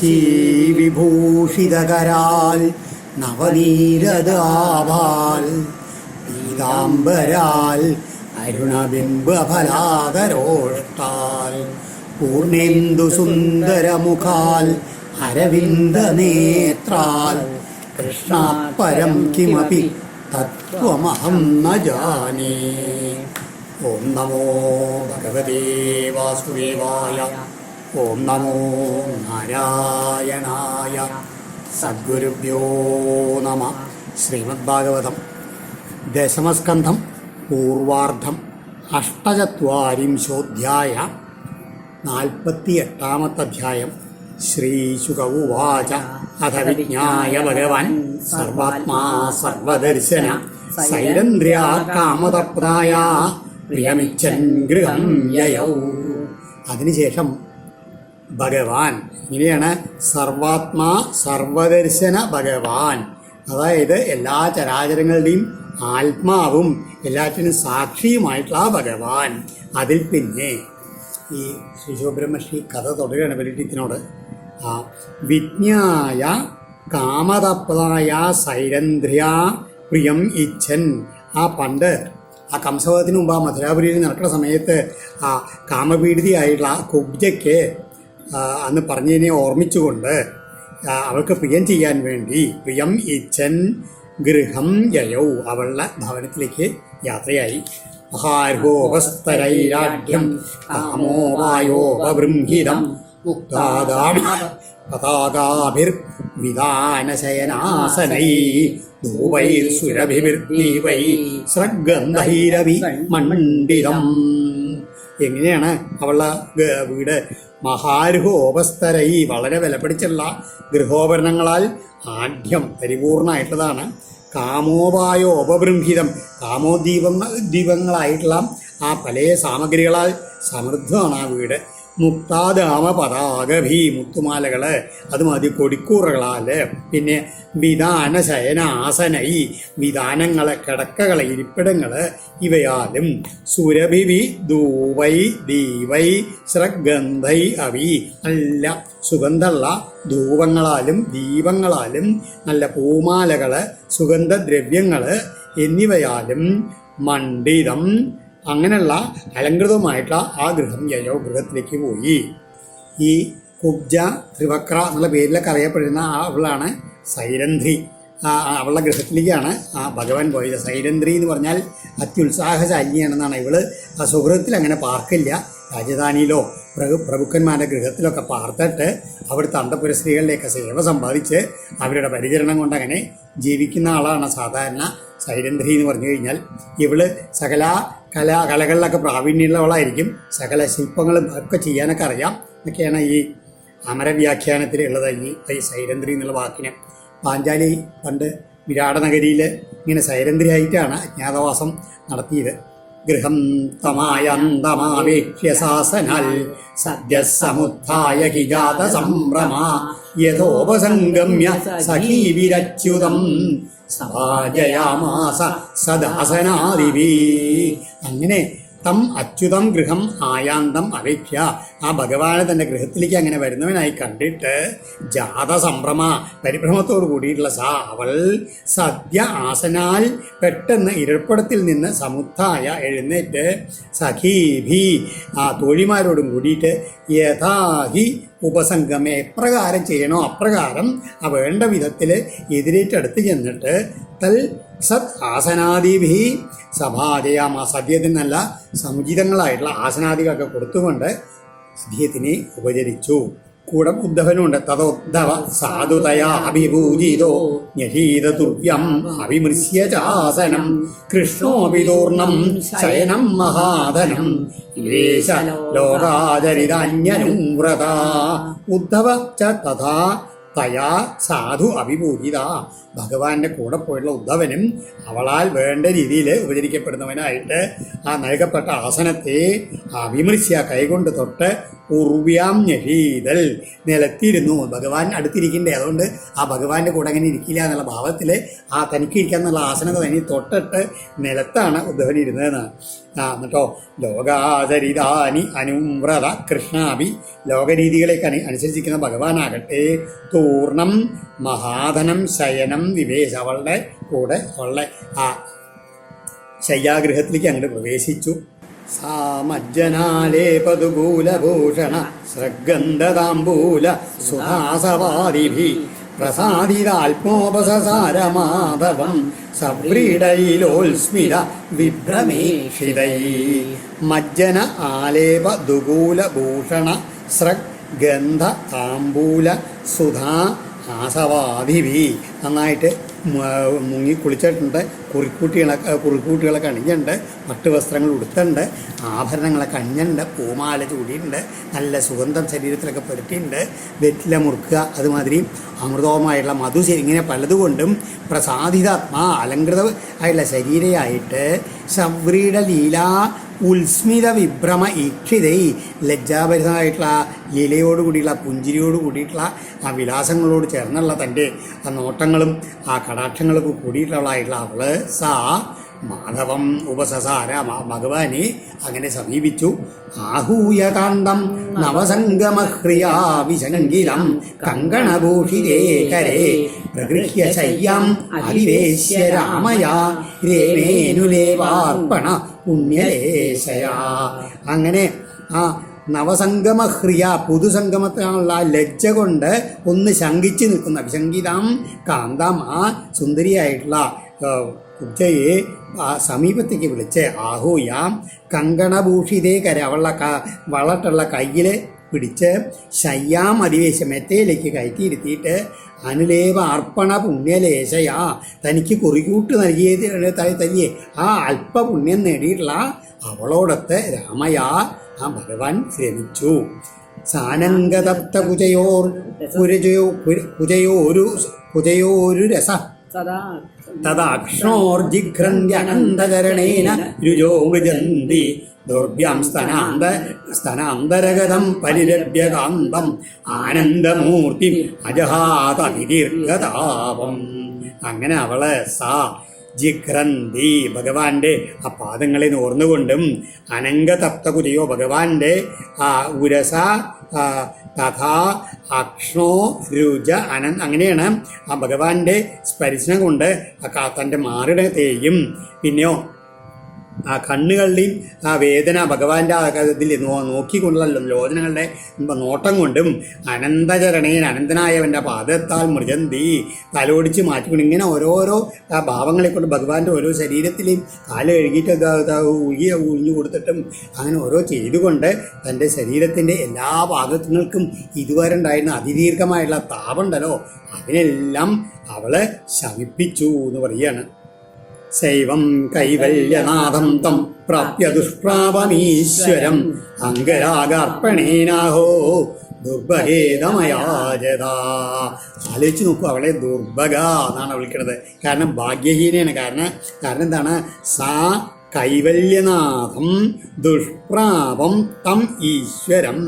ശശി വിഭൂഷിതകരാൽ നവനീരദാഭാൽ പീതാംബരാൽ അരുണബിംബഫലാകരോഷ്ടാൽ പൂർണേന്ദു സുന്ദരമുഖാൽ അരവിന്ദനേത്രാൽ കൃഷ്ണാപരം കിമപി തത്വമഹം ന ജാനേ. ഓം നമോ ഭഗവതേ വാസുദേവായ. ഓം നമോ നാരായണായ. സദ്ഗുരുഭ്യോ നമ. ശ്രീമദ്ഭാഗവതം ദശമസ്കന്ധം പൂർവാർദ്ധം അഷ്ടചത്വാരിംശോऽധ്യായ 48 അധ്യായം. ശ്രീശുക ഉവാച അഥ വിജ്ഞായ ഭഗവാൻ സർവാത്മാ സർവദർശന സൈരന്ദ്ര്യാ കാമതപ്രായ പ്രിയമിച്ഛൻ ഗൃഹം യയൗ. അതിനുശേഷം ഭഗവാൻ ഇങ്ങനെയാണ്: സർവാത്മാ സർവദർശന ഭഗവാൻ, അതായത് എല്ലാ ചരാചരങ്ങളുടെയും ആത്മാവും എല്ലാറ്റിനും സാക്ഷിയുമായിട്ടുള്ള ഭഗവാൻ. അതിൽ പിന്നെ ഈ ശ്രീ ശിവബ്രഹ്മശ്രീ കഥ തുടരുകയാണ് ബലിടീത്തിനോട്. വിജ്ഞായ കാമതപ്രായ സൈരന്ധ്ര്യ പ്രിയം ഇച്ഛൻ. പണ്ട് കംസവധത്തിന് മുമ്പ് മധുരാപുരിയിൽ നടക്കുന്ന സമയത്ത് കാമപീഡിതയായിട്ടുള്ള കുബ്ജയ്ക്ക് അന്ന് പറഞ്ഞതിനെ ഓർമ്മിച്ചുകൊണ്ട് അവൾക്ക് പ്രിയം ചെയ്യാൻ വേണ്ടി പ്രിയം ഇച്ഛൻ ഗൃഹം യയൗ, അവളുടെ ഭവനത്തിലേക്ക് യാത്രയായി. മഹാർഗോപസ്തരൈരാഢ്യം കാമോപായോപബൃംഹിതം പതാകാഭിർവിധാനശയനാസനൈ ധൂപൈർസുരഭിർദീപൈ സ്രഗ്ഗന്ധൈരവി മണ്ഡിതം. എങ്ങനെയാണ് അവളുടെ വീട്? മഹാർഹോപസ്തരൈ, വളരെ വിലപിടിച്ചുള്ള ഗൃഹോപകരണങ്ങളാൽ ആഢ്യം പരിപൂർണമായിട്ടുള്ളതാണ്. കാമോപായോപബൃംഹിതം, ദീപങ്ങളായിട്ടുള്ള പല സാമഗ്രികളാൽ സമൃദ്ധമാണ് ആ വീട്. മുക്താദാമ പതാകഭി, മുത്തുമാലകള്, അതുമതി കൊടിക്കൂറകളാൽ. പിന്നെ വിധാന ശയനാസനൈ, വിധാനങ്ങള്, കിടക്കകള്, ഇരിപ്പിടങ്ങള് ഇവയാലും. സുരഭിവി ധൂവൈ ദീവൈ സ്രഗന്ധൈ അവി, നല്ല സുഗന്ധമുള്ള ധൂപങ്ങളാലും ദീപങ്ങളാലും നല്ല പൂമാലകള്, സുഗന്ധദ്രവ്യങ്ങള് എന്നിവയാലും മണ്ഡിതം, അങ്ങനെയുള്ള അലങ്കൃതമായിട്ടുള്ള ആ ഗൃഹം യയോ, ഗൃഹത്തിലേക്ക് പോയി. ഈ കുബ്ജ ത്രിവക്ര എന്നുള്ള പേരിലൊക്കെ അറിയപ്പെടുന്ന അവളാണ് സൈരന്ധ്രി. അവളുടെ ഗൃഹത്തിലേക്കാണ് ഭഗവാൻ പോയത്. സൈരന്ധ്രി എന്ന് പറഞ്ഞാൽ അത്യുത്സാഹശാലിനിയാണെന്നാണ്. ഇവള് സുഹൃത്തിൽ അങ്ങനെ പാർക്കില്ല. രാജധാനിയിലോ പ്രഭുക്കന്മാരുടെ ഗൃഹത്തിലൊക്കെ പാർത്തിട്ട് അവിടുത്തെ അന്തപുര സ്ത്രീകളിലേക്ക് സേവ സമ്പാദിച്ച് അവരുടെ പരിചരണം കൊണ്ട് അങ്ങനെ ജീവിക്കുന്ന ആളാണ് സാധാരണ സൈരന്ധ്രി എന്ന് പറഞ്ഞു കഴിഞ്ഞാൽ. ഇവള് സകല കലകളിലൊക്കെ പ്രാവീണ്യമുള്ളവളായിരിക്കും. സകല ശില്പങ്ങളും ഒക്കെ ചെയ്യാനൊക്കെ അറിയാം എന്നൊക്കെയാണ് ഈ അമരവ്യാഖ്യാനത്തിലുള്ളത്. ഈ സൈരന്ധ്രി എന്നുള്ള വാക്കിന്. പാഞ്ചാലി പണ്ട് വിരാടനഗരിയിൽ ഇങ്ങനെ സൈരന്ധ്രി ആയിട്ടാണ് അജ്ഞാതവാസം നടത്തിയത്. ഗൃഹം തമായന്തമാവേക്ഷ്യ സാസനാൽ സദ്യ സമുത്ഥായ ഹിജാത സംഭ്രമ യഥോപസംഗമ്യ സഖീവിരച്യുതം സഭാജയാമാസ സദാസനാദിവി. അങ്ങനെ തം അച്യുതം ഗൃഹം ആയാന്തം അവേക്ഷ്യ, ഭഗവാനെ തന്റെ ഗൃഹത്തിലേക്ക് അങ്ങനെ വരുന്നവനായി കണ്ടിട്ട് ജാതസംഭ്രമ, പരിഭ്രമത്തോട് കൂടിയിട്ടുള്ള അവൾ സദ്യ ആസനാൽ, പെട്ടെന്ന് ഇരപ്പടത്തിൽ നിന്ന് സമുത്ഥായ എഴുന്നേറ്റ് സഖീഭി, തോഴിമാരോടും കൂടിയിട്ട് യഥാഹി ഉപസംഗമേ, എപ്രകാരം ചെയ്യണോ അപ്രകാരം വേണ്ട വിധത്തിൽ എതിരേറ്റടുത്ത് ചെന്നിട്ട് തൽ സത് ആസനാദിഭി സഭാജയാമ, സദ്യത്തിന് നല്ല സമുചിതങ്ങളായിട്ടുള്ള ആസനാദികളൊക്കെ കൊടുത്തുകൊണ്ട് സദ്യത്തിനെ ഉപചരിച്ചു. കൂടെ ഉദ്ധവനുണ്ട്. തദോദ്ധവ സാധുതയാ അഭിഭൂജിതോ ന്യഹീതതുർവ്യം അവിമൃശ്യ ചാസനം കൃഷ്ണോപിതൂർണം ശയനം മഹാധനം യേശ ലോകാചരിതാന്യനും വ്രത. ഉദ്ധവ ച തഥാ തയാ സാധു അഭിഭൂജിത, ഭഗവാന്റെ കൂടെ പോയുള്ള ഉദ്ധവനും അവളാൽ വേണ്ട രീതിയിൽ ഉപചരിക്കപ്പെടുന്നവനായിട്ട് നൽകപ്പെട്ട ആസനത്തെ വിമർശിയ കൈകൊണ്ട് തൊട്ട് ഉർവ്യാം ഞെഴീതൽ, നിലത്തിരുന്നു. ഭഗവാൻ അടുത്തിരിക്കണ്ടേ, അതുകൊണ്ട് ആ ഭഗവാന്റെ കൂടെ അങ്ങനെ ഇരിക്കില്ല എന്നുള്ള ഭാവത്തിൽ ആ തനിക്ക് ഇരിക്കുക എന്നുള്ള ആസനത തനി തൊട്ടിട്ട് നിലത്താണ് ഉദ്ധവൻ ഇരുന്നതെന്നാണ്. എന്നിട്ടോ ലോകാചരിതാനി അനുവ്രത കൃഷ്ണാഭി, ലോകരീതികളെയൊക്കെ അനുസരിച്ചിരിക്കുന്ന ഭഗവാനാകട്ടെ തൂർണം മഹാധനം ശയനം വിവേശ, അവളുടെ കൂടെ അവളുടെ ആ ശയ്യാഗൃഹത്തിലേക്ക് അങ്ങോട്ട് പ്രവേശിച്ചു. സാ മജ്ജനാലേപതുകൂലഭൂഷണ സൃഗന്ധതാംബൂല സുധാസവാദിഭി പ്രസാദിതാത്മോപസസാരമാധവം സവ്രീഡൈലോൽസ്മിത വിഭ്രമേഷിതൈ. മജ്ജന ആലേപ ദുകൂലഭൂഷണ സൃഗ് ഗന്ധ താംബൂല സുധാ ആസവാദിഭി, നന്നായിട്ട് മുങ്ങി കുളിച്ചിട്ടുണ്ട്. കുറിക്കൂട്ടികളൊക്കെ അണിഞ്ഞിട്ടുണ്ട്, പട്ടുവസ്ത്രങ്ങൾ ഉടുത്തുണ്ട്, ആഭരണങ്ങളൊക്കെ അണിഞ്ഞിട്ടുണ്ട്, പൂമാല ചൂടിയിട്ടുണ്ട്, നല്ല സുഗന്ധം ശരീരത്തിലൊക്കെ പുരട്ടിയിട്ടുണ്ട്, വെറ്റില മുറുക്കുക, അതുമാതിരി അമൃതവുമായുള്ള മധു, ഇങ്ങനെ പലതുകൊണ്ടും പ്രസാദിതാത്മാ അലങ്കൃത ആയിട്ടുള്ള ശരീരയായിട്ട് സവ്രീഡ ലീലാ ഉത്സ്മിത വിഭ്രമ ഈക്ഷിതൈ, ലജ്ജാഭരിതമായിട്ടുള്ള ലീലയോടുകൂടിയുള്ള പുഞ്ചിരിയോട് കൂടിയിട്ടുള്ള ആ വിലാസങ്ങളോട് ചേർന്നുള്ള തൻ്റെ ആ നോട്ടങ്ങളും ആ കടാക്ഷങ്ങളൊക്കെ കൂടിയിട്ടുള്ളതായിട്ടുള്ള അവള് സാ മാധവം ഉപസസാര, ഭഗവാനെ അങ്ങനെ സമീപിച്ചു. ആഹൂയകാന്തം നവസംഗമഹ്രിയാ വിശങ്കിലം കങ്കണഭൂഷിതേ കരേ പ്രഗൃഹ്യ ശയ്യാം അവിവേശ്യ രാമയാ രേണേനുലേവാർപ്പണ പുണ്യലേശയാ. അങ്ങനെ ആ നവസംഗമഹ്രിയ, പുതുസംഗമത്തിനുള്ള ലജ്ജ കൊണ്ട് ഒന്ന് ശങ്കിച്ച് നിൽക്കുന്ന വിശങ്കിതാം കാന്താം, ആ സുന്ദരിയായിട്ടുള്ള കുബ്ജയെ സമീപത്തേക്ക് വിളിച്ച് ആഹൂയാം കങ്കണഭൂഷിതേ കര, അവളുടെ വളട്ടുള്ള കയ്യിൽ പിടിച്ച് ശയ്യാം അധിവേശം മെത്തയിലേക്ക് കയറ്റിയിരുത്തിയിട്ട് അനുലേപ അർപ്പണ പുണ്യലേശയാ, തനിക്ക് കുറികൂട്ട് തനിയെ ആ അല്പപുണ്യം നേടിയിട്ടുള്ള അവളോടൊത്ത് രാമയാ ആ ഭഗവാൻ ശ്രമിച്ചു. സാനംഗതപ്ത കുജയോരു രസ തദാക്ഷ്ണോർജിഘ്രന്ത്യനന്തചരണേന രുജോ മൃജന്തി ദൗർഭ്യം സ്തനാന്തരഗതം പരിരഭ്യകാന്തം ആനന്ദമൂർത്തി അജഹാതവിദീർഘതാപം. അങ്ങനെ അവള് സാ ജിഘ്രന്തി, ഭഗവാന്റെ ആ പാദങ്ങളെ നോർന്നുകൊണ്ടും, അനംഗതപ്ത കുജയോ, ഭഗവാന്റെ ആ ഉരസ തഥാ അക്ഷ്ണോ രുജ അങ്ങനെയാണ് ആ ഭഗവാന്റെ സ്പർശനം കൊണ്ട് തൻ്റെ മാറിടത്തെയും പിന്നെയോ ആ കണ്ണുകളുടെയും ആ വേദന ഭഗവാന്റെ ഇതിൽ നോക്കിക്കൊണ്ടുള്ള ലോചനങ്ങളുടെ നോട്ടം കൊണ്ടും അനന്തചരണേൻ, അനന്തനായവൻ്റെ പാദത്താൽ മൃജന്തി, തലോടിച്ച് മാറ്റിക്കൊണ്ട് ഇങ്ങനെ ഓരോരോ ആ ഭാവങ്ങളെ കൊണ്ട് ഭഗവാന്റെ ഓരോ ശരീരത്തിലെയും കാല് കഴുകിയിട്ട് ഉഴിഞ്ഞു കൊടുത്തിട്ടും അങ്ങനെ ഓരോ ചെയ്തുകൊണ്ട് തൻ്റെ ശരീരത്തിൻ്റെ എല്ലാ ഭാഗങ്ങൾക്കും ഇതുവരെ ഉണ്ടായിരുന്ന അതിദീർഘമായിട്ടുള്ള താപമുണ്ടല്ലോ അതിനെല്ലാം അവളെ ശമിപ്പിച്ചു എന്ന് പറയുകയാണ്. ശൈവം കൈവല്യനാഥം തം പ്രാപ്യ ദുഷ്പ്രാപമീശ്വരം അംഗരാഗാർപ്പണേനാഹോ ദുർഭഗേതമയാജത. ആലോചിച്ച് നോക്കൂ, അവളെ ദുർഭഗ എന്നാണ് വിളിക്കുന്നത്. കാരണം ഭാഗ്യഹീനയാണ്. കാരണം എന്താണ്? സാ കൈവല്യനാഥം ദുഷ്പ്രാപം തം ഈശ്വരം.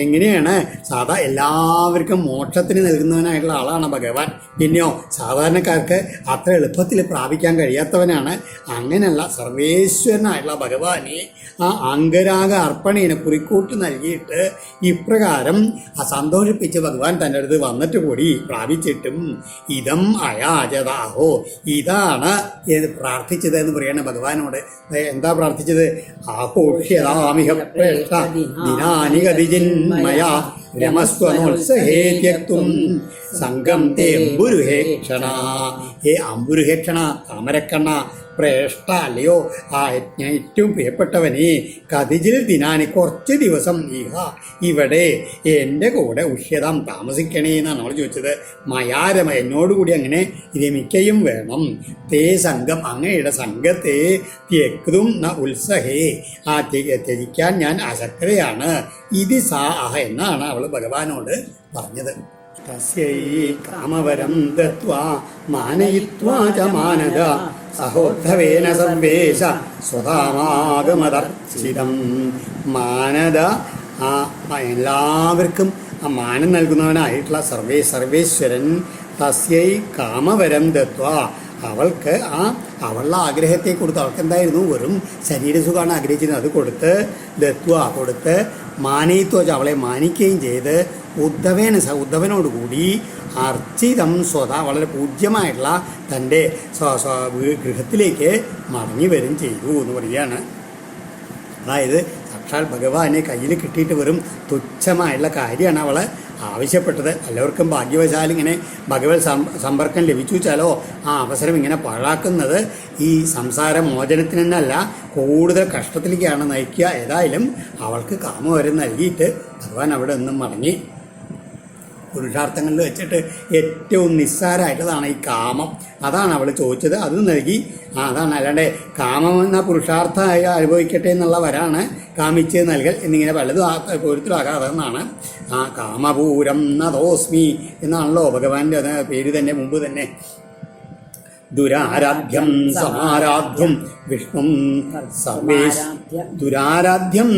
എങ്ങനെയാണ്? സാധാ എല്ലാവർക്കും മോക്ഷത്തിന് നൽകുന്നവനായിട്ടുള്ള ആളാണ് ഭഗവാൻ. പിന്നെയോ സാധാരണക്കാർക്ക് അത്ര എളുപ്പത്തിൽ പ്രാപിക്കാൻ കഴിയാത്തവനാണ്. അങ്ങനെയുള്ള സർവേശ്വരനായിട്ടുള്ള ഭഗവാനെ ആ അംഗരാഗ അർപ്പണീനെ കുറിക്കൂട്ട് നൽകിയിട്ട് ഇപ്രകാരം സന്തോഷിപ്പിച്ച് ഭഗവാൻ തൻ്റെ അടുത്ത് വന്നിട്ട് കൂടി പ്രാപിച്ചിട്ടും ഇതം അയാചതാഹോ, ഇതാണ് പ്രാർത്ഥിച്ചത് എന്ന് പറയണ ഭഗവാനോട്. എന്താ പ്രാർത്ഥിച്ചത്? ആഘോഷ്യതാമിഹ പ്രേഷ്ഠ ദിനാനി ഗതിജിന്മയാ രമസ്വനോത്സഹേ ത്യക്തും സംഘം തേ അമ്പുരുഹേക്ഷണ. ഹേ അമ്പുരുഹേക്ഷണ, താമരക്കണ്ണ, പ്രേഷ്ഠ അല്ലയോ ആ ഏറ്റവും പ്രിയപ്പെട്ടവനെ, കതിജിൽ ദിനാനി കുറച്ച് ദിവസം ഇവിടെ എൻ്റെ കൂടെ ഉഷ്യതം താമസിക്കണേ എന്നാണ് നമ്മൾ ചോദിച്ചത്. മയാരമ, എന്നോടുകൂടി അങ്ങനെ രമിക്കയും വേണം. തേ സംഘം, അങ്ങയുടെ സംഘത്തെ ത്യക്തും ന ഉത്സഹേ, ആ ത്യജിക്കാൻ ഞാൻ അശക്തയാണ്. ഇത് സാ അഹ എന്നാണ് അവൾ ഭഗവാനോട് പറഞ്ഞത്. തസ്യൈ കാമവരം ദത്വാ മാനയിത്വാ ച മാനദ സഹോദ്ധവേന സർവേശ സ്വധാമാഗമദർശിതം. മാനദ എല്ലാവർക്കും ആ മാനം നൽകുന്നവനായിട്ടുള്ള സർവേശ്വരൻ തസ്യൈ കാമവരം ദത്വ അവൾക്ക് അവളുടെ ആഗ്രഹത്തെ കൊടുത്ത്, അവൾക്ക് എന്തായിരുന്നു, വെറും ശരീരസുഖമാണ് ആഗ്രഹിച്ചിരുന്നത്, അത് കൊടുത്ത് മാനയിത്വ അവളെ മാനിക്കുകയും ചെയ്ത് ഉദ്ധവനോടുകൂടി അർച്ചിതം വളരെ പൂജ്യമായിട്ടുള്ള തൻ്റെ ഗൃഹത്തിലേക്ക് മടങ്ങി വരും ചെയ്തു എന്ന് പറയുകയാണ്. അതായത് സാക്ഷാൽ ഭഗവാനെ കയ്യിൽ കിട്ടിയിട്ട് വെറും തുച്ഛമായിട്ടുള്ള കാര്യമാണ് അവൾ ആവശ്യപ്പെട്ടത്. എല്ലാവർക്കും ഭാഗ്യവശാൽ ഇങ്ങനെ ഭഗവത് സമ്പർക്കം ലഭിച്ചു വെച്ചാലോ ആ അവസരം ഇങ്ങനെ പാഴാക്കുന്നത് ഈ സംസാര മോചനത്തിനല്ല, കൂടുതൽ കഷ്ടത്തിലേക്കാണ് നയിക്കുക. ഏതായാലും അവൾക്ക് കാമവരം നൽകിയിട്ട് ഭഗവാൻ അവിടെ നിന്നും മടങ്ങി. പുരുഷാർത്ഥങ്ങളിൽ വെച്ചിട്ട് ഏറ്റവും നിസ്സാരമായിട്ടതാണ് ഈ കാമം. അതാണ് അവൾ ചോദിച്ചത്, അത് നൽകി. അതാണ്, അല്ലാണ്ട് കാമം എന്ന പുരുഷാർത്ഥമായി അനുഭവിക്കട്ടെ എന്നുള്ളവരാണ് കാമിച്ച് നൽകൽ എന്നിങ്ങനെ പലതും പൊരുത്തലാകാതെന്നാണ്. കാമപൂരം നതോസ്മി എന്നാണല്ലോ ഭഗവാന്റെ പേര് തന്നെ മുമ്പ് തന്നെ. ദുരാരാധ്യം സമാരാധ്യം വിഷ്ണു ദുരാരാധ്യം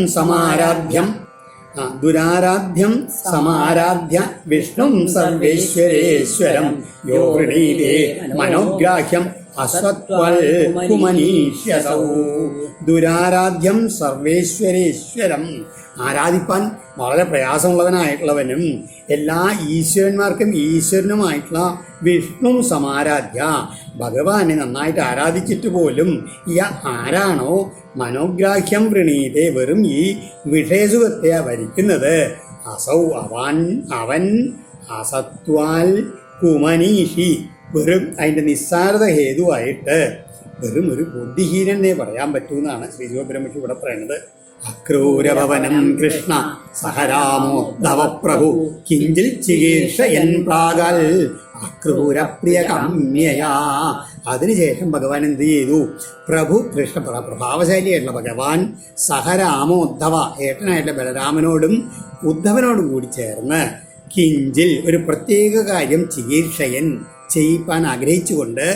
സമാരാധ്യ വിഷ്ണു സർവേശ്വരേശ്വരം യോ വൃണീതേ മനോഗ്രാഹ്യം അസത്വൽകുമനീഷ്യസൗ. ദുരാരാധ്യം സർവേശ്വരേശ്വരം, ആരാധിപ്പാൻ വളരെ പ്രയാസമുള്ളവനായിട്ടുള്ളവനും എല്ലാ ഈശ്വരന്മാർക്കും ഈശ്വരനുമായിട്ടുള്ള വിഷ്ണു സമാരാധ്യ, ഭഗവാനെ നന്നായിട്ട് ആരാധിച്ചിട്ട് പോലും ഈ ആരാണോ മനോഗ്രാഹ്യം വൃണീതെ വെറും ഈ വിഷയസുഖത്തെ വരിക്കുന്നത്, അസൗ അവൻ അസത്വാൽ കുമനീഷി വെറും അതിൻ്റെ നിസ്സാരത ഹേതുവായിട്ട് വെറും ഒരു ബുദ്ധിഹീനനെ പറയാൻ പറ്റൂന്നാണ് ശ്രീ ശിവബ്രഹ്മർഷി ഇവിടെ പറയുന്നത്. അക്രൂരഭവനം കൃഷ്ണ സഹരാമോദ്ധവ പ്രഭു കിഞ്ചിൽ ചികീർഷയൻ പ്രാഗൽ അക്രൂരപ്രിയ കമ്യയാ. അതിനുശേഷം ഭഗവാൻ എന്ത് ചെയ്തു? പ്രഭു കൃഷ്ണ പ്രഭാവശാലിയായിട്ടുള്ള ഭഗവാൻ സഹരാമോദ്ധവ ഏട്ടനായിട്ടുള്ള ബലരാമനോടും ഉദ്ധവനോടും കൂടി ചേർന്ന് കിഞ്ചിൽ ഒരു പ്രത്യേക കാര്യം ചികീർഷയൻ ചെയ്യിപ്പാൻ ആഗ്രഹിച്ചുകൊണ്ട്,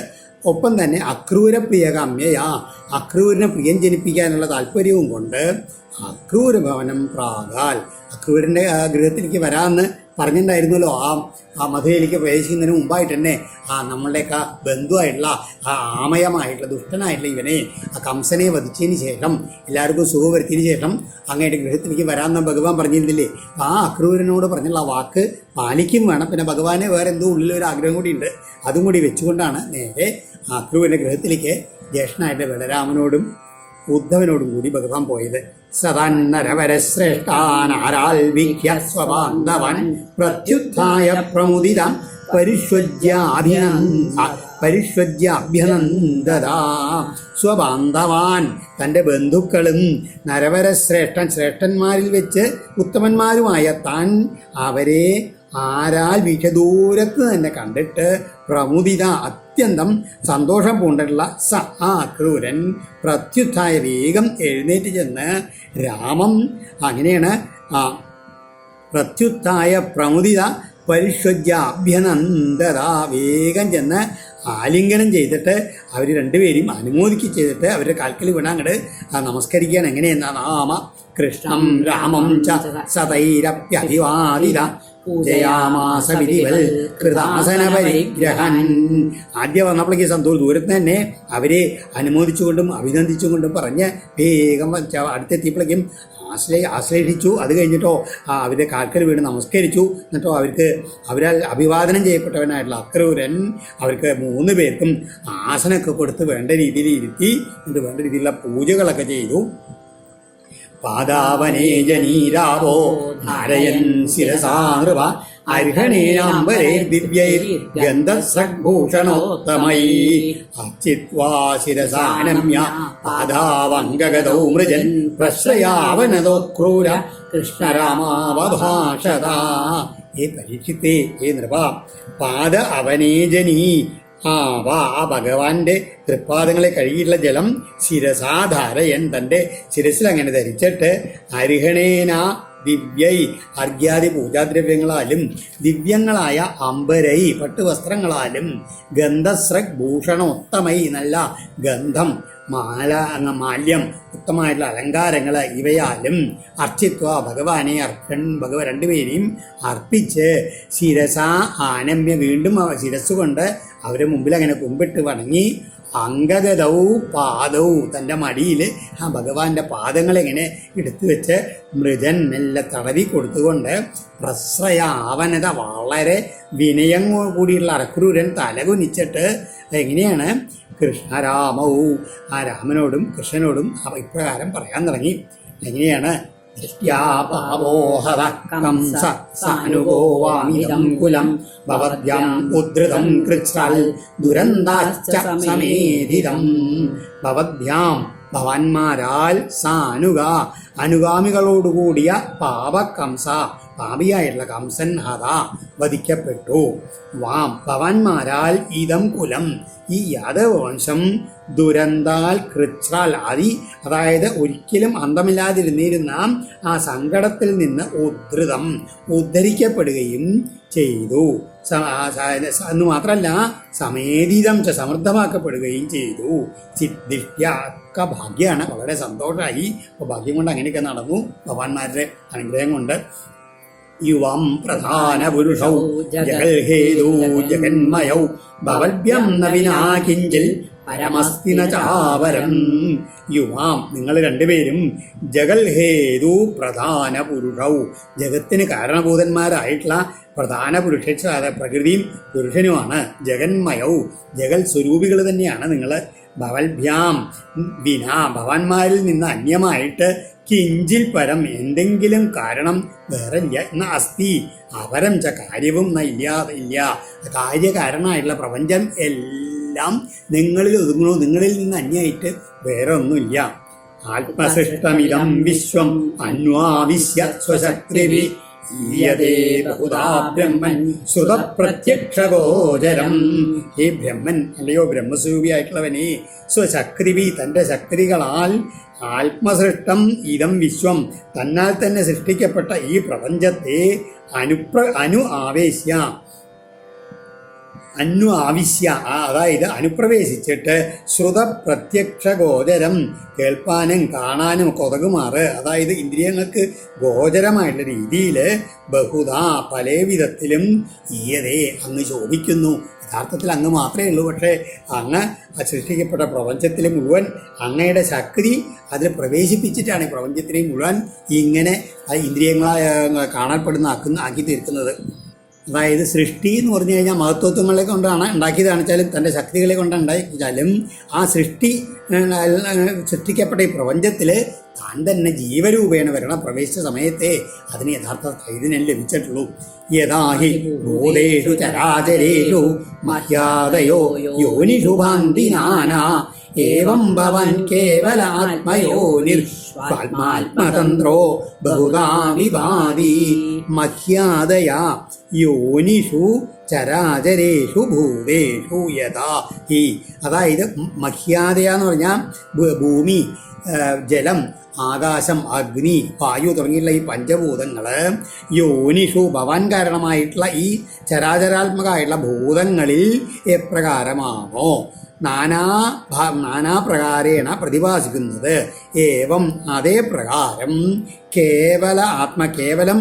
ഒപ്പം തന്നെ അക്രൂരപ്രിയ കാമ്യയാ അക്രൂരിനെ പ്രിയം ജനിപ്പിക്കാനുള്ള താല്പര്യവും കൊണ്ട് അക്രൂരഭവനം പ്രാകാൽ അക്രൂരൻ്റെ ഗൃഹത്തിലേക്ക് വരാമെന്ന് പറഞ്ഞിട്ടുണ്ടായിരുന്നല്ലോ. ആ മധുരയിലേക്ക് പ്രവേശിക്കുന്നതിന് മുമ്പായിട്ട് തന്നെ നമ്മളുടെയൊക്കെ ബന്ധുവായിട്ടുള്ള ആമയമായിട്ടുള്ള ദുഷ്ടനായിട്ടുള്ള ഇവനെ കംസനെ വധിച്ചതിന് ശേഷം എല്ലാവർക്കും സുഖം വരുത്തിയതിന് ശേഷം അങ്ങയുടെ ഗൃഹത്തിലേക്ക് വരാമെന്ന് ഭഗവാൻ പറഞ്ഞിരുന്നില്ലേ. അക്രൂരനോട് പറഞ്ഞുള്ള വാക്ക് പാലിക്കും വേണം. പിന്നെ ഭഗവാനെ വേറെ എന്തോ ഉള്ളിലൊരു ആഗ്രഹം കൂടി ഉണ്ട്, അതും കൂടി വെച്ചുകൊണ്ടാണ് നേരെ അക്രൂരൻ്റെ ഗൃഹത്തിലേക്ക് ജ്യേഷ്ഠനായിട്ട് ബലരാമനോടും ഉദ്ധവനോടും കൂടി ഭഗവാൻ പോയത്. സദാനരവരശ്രേഷ്ഠാനാരാൽ വിഖ്യ സ്വബാന്ധവൻ പ്രത്യുത്ഥായ പ്രമുദിതം പരിഷ്വജ്യാഭ്യനന്ദതാ. സ്വബാന്ധവാൻ തൻ്റെ ബന്ധുക്കളും ശ്രേഷ്ഠന്മാരിൽ വെച്ച് ഉത്തമന്മാരുമായ താൻ അവരെ ആരാൽ വിഷദൂരത്ത് തന്നെ കണ്ടിട്ട് പ്രമുദിത അത്യന്തം സന്തോഷം പൂണ്ടിട്ടുള്ള അക്രൂരൻ പ്രത്യുത്ഥായ വേഗം എഴുന്നേറ്റ് ചെന്ന് രാമം അങ്ങനെയാണ് പ്രത്യുത്ഥായ പ്രമുദിത പരിഷ്വജ്യാഭ്യനന്ദത വേഗം ചെന്ന് ആലിംഗനം ചെയ്തിട്ട് അവർ രണ്ടുപേരും അനുമോദിക്കുക ചെയ്തിട്ട് അവരുടെ കാൽക്കൽ വീണങ്ങട് നമസ്കരിക്കുകയാണ്. എങ്ങനെയെന്നാ നാമ കൃഷ്ണം രാമം ച സതൈരപ്യഭിവാദിത പൂജയാമാസ വിധിവൽ കൃതാസന പരിഗ്രഹൻ. ആദ്യം വന്നപ്പോഴേക്ക് ദൂരത്ത് തന്നെ അവരെ അനുമോദിച്ചുകൊണ്ടും അഭിനന്ദിച്ചുകൊണ്ടും പറഞ്ഞ് വേഗം അടുത്തെത്തിയപ്പോഴേക്കും ആശ്ലേഷിച്ചു. അത് കഴിഞ്ഞിട്ടോ അവരുടെ കാൽക്കൽ വീണ് നമസ്കരിച്ചു. എന്നിട്ടോ അവരാൽ അഭിവാദനം ചെയ്യപ്പെട്ടവനായിട്ടുള്ള അക്രൂരൻ അവർക്ക് 3 പേർക്കും ആസനമൊക്കെ കൊടുത്ത് വേണ്ട രീതിയിൽ ഇരുത്തി, എന്നിട്ട് വേണ്ട രീതിയിലുള്ള പൂജകളൊക്കെ ചെയ്തു. പാദാവനേജനീരാവോ ധാരയൻ ശിരസാ നൃപ അർഹണേനാംബരേ ദിവ്യൈർ ഗന്ധസ്രഗ്ഭൂഷണോത്തമൈ അർച്ചിത്വാ ശിരസാനമ്യ പാദാവംഗഗതൗ മൃജൻ പ്രശ്രയാവനതോ ക്രൂര കൃഷ്ണരാമാവഭാഷത. ഏ പരീക്ഷിത്തേ, ഏ നൃപ, പാദ അവനേജനീ ആ ഭഗവാന്റെ തൃപ്പാദങ്ങളെ കഴുകിയിട്ടുള്ള ജലം ശിരസാധാരയൻ തൻ്റെ ശിരസിൽ അങ്ങനെ ധരിച്ചിട്ട് അരിഹണേന ദിവ്യൈ അർഘ്യാദി പൂജാദ്രവ്യങ്ങളാലും ദിവ്യങ്ങളായ അംബരൈ പട്ടുവസ്ത്രങ്ങളാലും ഗന്ധസ്രഗ് ഭൂഷണോത്തമൈ നല്ല ഗന്ധം മാല്യം യുക്തമായിട്ടുള്ള അലങ്കാരങ്ങൾ ഇവയാലും അർച്ചിത്വ ഭഗവാനെ രണ്ടുപേരെയും അർപ്പിച്ച് ശിരസ ആനമ്യ വീണ്ടും ശിരസ്സുകൊണ്ട് അവരെ മുമ്പിൽ അങ്ങനെ കുമ്പിട്ട് വണങ്ങി അംഗഗതൗ പാദൗ തൻ്റെ മടിയിൽ ആ ഭഗവാന്റെ പാദങ്ങളെങ്ങനെ എടുത്തു വെച്ച് മൃജൻ മെല്ലെ തടവി കൊടുത്തുകൊണ്ട് പ്രശ്രയ ആവനത വളരെ വിനയം കൂടിയുള്ള അറക്രൂരൻ തലകുനിച്ചിട്ട് എങ്ങനെയാണ് കൃഷ്ണരാമൗ ആ രാമനോടും കൃഷ്ണനോടും ഇപ്രകാരം പറയാൻ തുടങ്ങി. എങ്ങനെയാണ്? സാനുഗോവാമിദം കുലം ഭവദ്യം ഉദ്ധൃതം കൃച്ഛ്രൽ ദുരന്താശ്ച സമേധിതം. ഭവദ്ഭ്യാം ഭവാന്മാരാൽ അനുഗാമികളോടുകൂടിയ പാപകംസ പാപിയായിട്ടുള്ള കംസൻ ഹത വധിക്കപ്പെട്ടു. വാം ഭവാന്മാരാൽ ഇതം കുലം ഈ യാദവ വംശം ദുരന്താൽ കൃച്ഛ്രാൽ അതായത് ഒരിക്കലും അന്തമില്ലാതിരുന്നിരുന്ന ആ സങ്കടത്തിൽ നിന്ന് ഉദ്ധരിക്കപ്പെടുകയും ചെയ്തു എന്ന് മാത്രമല്ല സമേതീതം സമൃദ്ധമാക്കപ്പെടുകയും ചെയ്തു. ചിദ്ദിഷ്ട്യൊക്കെ ഭാഗ്യമാണ്, വളരെ സന്തോഷമായി. അപ്പോൾ ഭാഗ്യം കൊണ്ട് അങ്ങനെയൊക്കെ നടന്നു ഭഗവാന്മാരുടെ അനുഗ്രഹം കൊണ്ട്. യുവം പ്രധാന പുരുഷൗ ജഗൽഹേതു ജഗന്മയൗ ഭവദ്ഭ്യം നവിനാ കിഞ്ചിൽ പരമസ്തി ന ചാപരം. യുവാം നിങ്ങൾ രണ്ടുപേരും ജഗൽഹേതു പ്രധാന പുരുഷൗ ജഗത്തിന് കാരണഭൂതന്മാരായിട്ടുള്ള പ്രധാന പുരുഷ പ്രകൃതിയും പുരുഷനുമാണ്. ജഗന്മയൗ ജഗൽ സ്വരൂപികൾ തന്നെയാണ് നിങ്ങൾ. ഭവൽഭ്യാം വിനാ ഭവാന്മാരിൽ നിന്ന് അന്യമായിട്ട് കിഞ്ചിൽ പരം എന്തെങ്കിലും കാരണം വേറെ ഇല്ല. എന്ന അസ്ഥി അപരം ച കാര്യവും ഇല്ല. കാര്യകാരണമായിട്ടുള്ള പ്രപഞ്ചം എല്ലാം നിങ്ങളിൽ ഒതുങ്ങണോ, നിങ്ങളിൽ നിന്ന് അന്യമായിട്ട് വേറെ ഒന്നുമില്ല. ആത്മസൃഷ്ടമിതം വിശ്വം അന്വാവിശ്യ സ്വശക്തിഭി ഈയതേ ബഹുധാ ബ്രഹ്മൻ സുതപ്രത്യക്ഷഗോചരം. ഹേ ബ്രഹ്മൻ, അല്ലയോ ബ്രഹ്മസ്വരൂപിയായിട്ടുള്ളവനെ, സ്വശക്തിഭി തൻ്റെ ശക്തികളാൽ ആത്മസൃഷ്ടം ഇതം വിശ്വം തന്നാൽ തന്നെ സൃഷ്ടിക്കപ്പെട്ട ഈ പ്രപഞ്ചത്തെ അതായത് അനുപ്രവേശിച്ചിട്ട് ശ്രുതപ്രത്യക്ഷ ഗോചരം കേൾപ്പാനും കാണാനും കൊതകുമാറ്, അതായത് ഇന്ദ്രിയങ്ങൾക്ക് ഗോചരമായിട്ടുള്ള രീതിയിൽ ബഹുധാ പല വിധത്തിലും ഈയതേ അങ്ങ് ശോഭിക്കുന്നു. യഥാർത്ഥത്തിൽ അങ്ങ് മാത്രമേ ഉള്ളൂ. പക്ഷേ അങ്ങ് സൃഷ്ടിക്കപ്പെട്ട പ്രപഞ്ചത്തിൽ മുഴുവൻ അങ്ങയുടെ ശക്തി അതിൽ പ്രവേശിപ്പിച്ചിട്ടാണ് ഈ പ്രപഞ്ചത്തിനെ മുഴുവൻ ഇങ്ങനെ ഇന്ദ്രിയങ്ങളായ ആക്കി തീർക്കുന്നത്. അതായത് സൃഷ്ടി എന്ന് പറഞ്ഞു കഴിഞ്ഞാൽ മഹത്വത്വങ്ങളെ കൊണ്ടാണ് ഉണ്ടാക്കിയതാണെച്ചാലും തൻ്റെ ശക്തികളെ കൊണ്ടാണ് ഉണ്ടാക്കിയാലും ആ സൃഷ്ടിക്കപ്പെട്ട ഈ പ്രപഞ്ചത്തിൽ താൻ തന്നെ ജീവരൂപേണ വരണ പ്രവേശിച്ച സമയത്തെ അതിന് യഥാർത്ഥ ചൈതന്യം ലഭിച്ചിട്ടുള്ളൂ. യഥാഹി ഭൂതേഷു ചരാചരേഷു മഹ്യാദയോ യോനിഷു ഭാന്തി നാനാ ഏവം ഭവൻ കേവലാത്മയോനിർമാത്മതന്ത്രോ ബഹുധാ വിഭാതി മഹ്യാദയാ യോനിഷു ചരാചരേഷു ഭൂതേഷു യഥാ ഹി. അതായത് മഹ്യാദയ എന്ന് പറഞ്ഞാൽ ഭൂമി, ജലം, ആകാശം, അഗ്നി, വായു തുടങ്ങിയുള്ള ഈ പഞ്ചഭൂതങ്ങൾ യോനിഷു ഭവാൻ കാരണമായിട്ടുള്ള ഈ ചരാചരാത്മകമായിട്ടുള്ള ഭൂതങ്ങളിൽ എപ്രകാരമാണോ നാനാപ്രകാരേണ പ്രതിഭാസിക്കുന്നത്, ഏവം അതേ പ്രകാരം കേവലം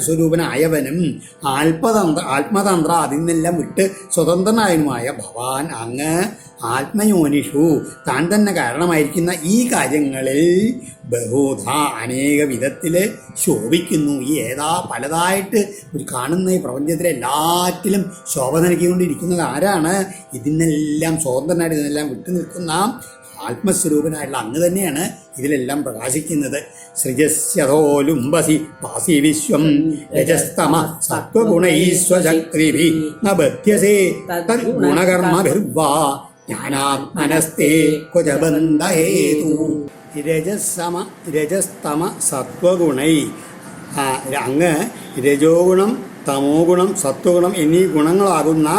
സ്വരൂപനായവനും ആത്മതന്ത്ര അതിൽ നിന്നെല്ലാം വിട്ട് സ്വതന്ത്രനായനുമായ ഭവാൻ അങ്ങ് ആത്മയോനിഷു താൻ തന്നെ കാരണമായിരിക്കുന്ന ഈ കാര്യങ്ങളിൽ ബഹുധ അനേക വിധത്തിൽ ശോഭിക്കുന്നു. ഈ പലതായിട്ട് ഒരു കാണുന്ന ഈ പ്രപഞ്ചത്തിലെ എല്ലാറ്റിലും ശോഭ നൽകിക്കൊണ്ടിരിക്കുന്നത് ആരാണ്? ഇതിനെല്ലാം സ്വതന്ത്രനായിട്ട് ഇതിനെല്ലാം വിട്ടു നിൽക്കുന്ന ആത്മസ്വരൂപനായിട്ടുള്ള അങ്ങ് തന്നെയാണ് ഇതിലെല്ലാം പ്രകാശിക്കുന്നത്. സൃജസ്യതോലുംബസി പാസി വിശ്വം രജസ്തമ സത്വഗുണൈസ്വശക്തിഭി നബധ്യസേ തദ്ഗുണകർമ്മഭിർവാ ജ്ഞാനാത്മനസ്തേ കുജബന്ധഹേതു. രജസ്തമ സത്വഗുണൈ അങ്ങ് രജോഗുണം, തമോ ഗുണം, സത്വഗുണം എന്നീ ഗുണങ്ങളാകുന്ന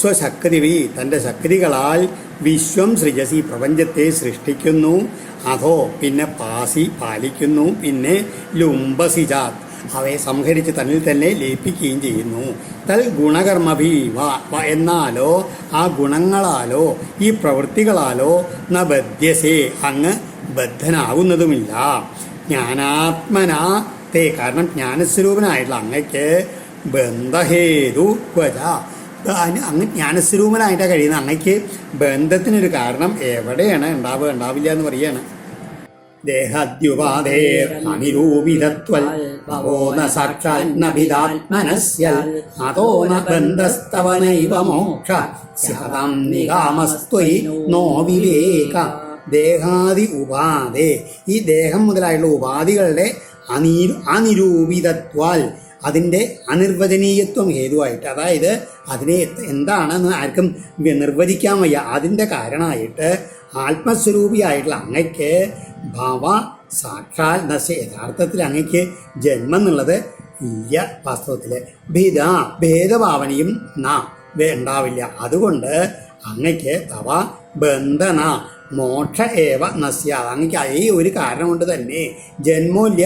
സ്വശക്തിവി തൻ്റെ ശക്തികളാൽ വിശ്വം സൃജസി പ്രപഞ്ചത്തെ സൃഷ്ടിക്കുന്നു. അതോ പിന്നെ പാസി പാലിക്കുന്നു. പിന്നെ ലുംബസിജാത് അവയെ സംഹരിച്ച് തന്നിൽ തന്നെ ലയിപ്പിക്കുകയും ചെയ്യുന്നു. തൽ ഗുണകർമ്മഭീവ എന്നാലോ ആ ഗുണങ്ങളാലോ ഈ പ്രവൃത്തികളാലോ ന ബദ്ധ്യസേ അങ്ങ് ബദ്ധനാകുന്നതുമില്ല. ജ്ഞാനാത്മനാ തേ കാരണം ജ്ഞാനസ്വരൂപനായിട്ടുള്ള അങ്ങയ്ക്ക് ബന്ധഹേതു ക്വച അങ്ങ് ജ്ഞാനസ്വരൂപനായിട്ടാണ് കഴിയുന്നത്. അങ്ങയ്ക്ക് ബന്ധത്തിനൊരു കാരണം എവിടെയാണ് ഉണ്ടാവില്ല എന്ന് പറയാണ്. ദേഹാദ്യുപാധേർ അനിരൂപിതത്വൽ ഭവോ ന സാക്ഷാൽ നഭിദാത്മനസ്യൽ അതോ ന ബന്ധസ്തവ നൈവ മോക്ഷ സ്യാതാം നിഗാമസ്ത്വയി നോ വിവേക. ദേഹാദി ഉപാധേ ഈ ദേഹം മുതലായുള്ള ഉപാധികളുടെ അനിരൂപിതത്വാൽ അതിൻ്റെ അനിർവചനീയത്വം ഹേതുവായിട്ട്, അതായത് അതിനെ എന്താണെന്ന് ആർക്കും നിർവചിക്കാൻ വയ്യ. അതിൻ്റെ കാരണമായിട്ട് ആത്മസ്വരൂപിയായിട്ടുള്ള അങ്ങയ്ക്ക് ഭവ സാക്ഷാൽ നശ്യ യഥാർത്ഥത്തിൽ അങ്ങയ്ക്ക് ജന്മം എന്നുള്ളത് ഇല്ല. വാസ്തവത്തിൽ ഭേദഭാവനയും ഉണ്ടാവില്ല. അതുകൊണ്ട് അങ്ങയ്ക്ക് തവ ബന്ധന മോക്ഷ ഏവ നസ്യ അങ്ങയ്ക്ക് ഈ ഒരു കാരണം കൊണ്ട് തന്നെ ജന്മമില്ല,